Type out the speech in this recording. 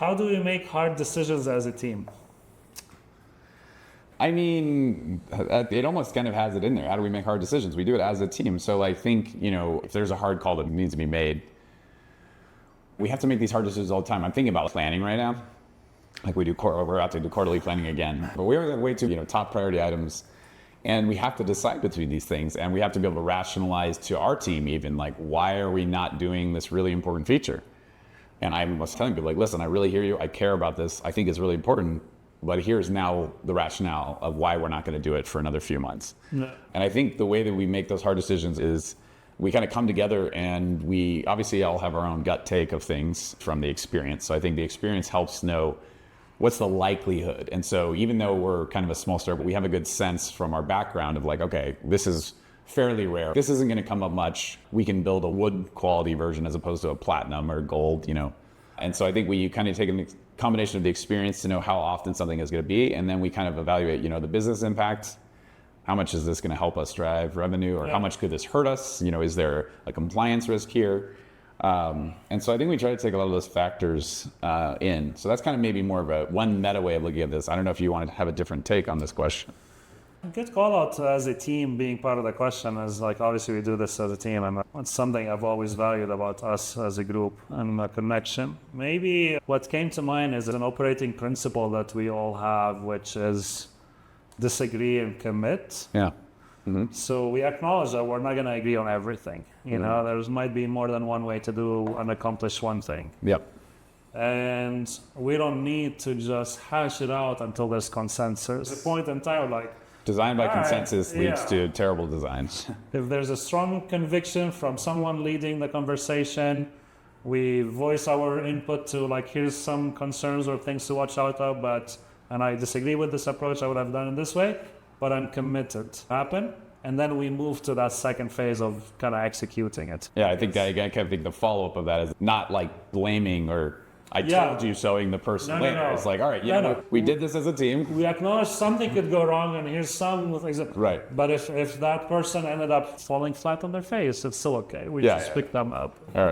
How do we make hard decisions as a team? I mean, it almost kind of has it in there. How do we make hard decisions? We do it as a team. So I think, if there's a hard call that needs to be made, we have to make these hard decisions all the time. I'm thinking about planning right now. Like we're about to do quarterly planning again. But we always have way too, top priority items. And we have to decide between these things. And we have to be able to rationalize to our team even, like, why are we not doing this really important feature? And I was telling people, like, listen, I really hear you. I care about this. I think it's really important. But here's now the rationale of why we're not going to do it for another few months. No. And I think the way that we make those hard decisions is we kind of come together and we obviously all have our own gut take of things from the experience. So I think the experience helps know what's the likelihood. And so even though we're kind of a small startup, we have a good sense from our background of like, okay, this is fairly rare. This isn't going to come up much. We can build a wood quality version as opposed to a platinum or gold, And so I think we kind of take a combination of the experience to know how often something is going to be. And then we kind of evaluate, the business impact. How much is this going to help us drive revenue, or how much could this hurt us? Is there a compliance risk here? And so I think we try to take a lot of those factors in. So that's kind of maybe more of one meta way of looking at this. I don't know if you want to have a different take on this question. Good call out as a team being part of the question is like, obviously we do this as a team, and it's something I've always valued about us as a group and a connection. Maybe what came to mind is an operating principle that we all have, which is disagree and commit. Yeah. Mm-hmm. So we acknowledge that we're not going to agree on everything. There might be more than one way to do and accomplish one thing. Yep. And we don't need to just hash it out until there's consensus. The point in time, like, design by consensus leads to terrible designs. If there's a strong conviction from someone leading the conversation, we voice our input to like, here's some concerns or things to watch out of, and I disagree with this approach, I would have done it this way, but I'm committed to happen. And then we move to that second phase of kind of executing it. Yeah, I think that, I kind of think the follow-up of that is not like blaming or I told you sewing the person later. No. It's like, all right, we did this as a team. We acknowledge something could go wrong, and here's some things that, right. But if that person ended up falling flat on their face, it's still okay. We just pick them up. All right.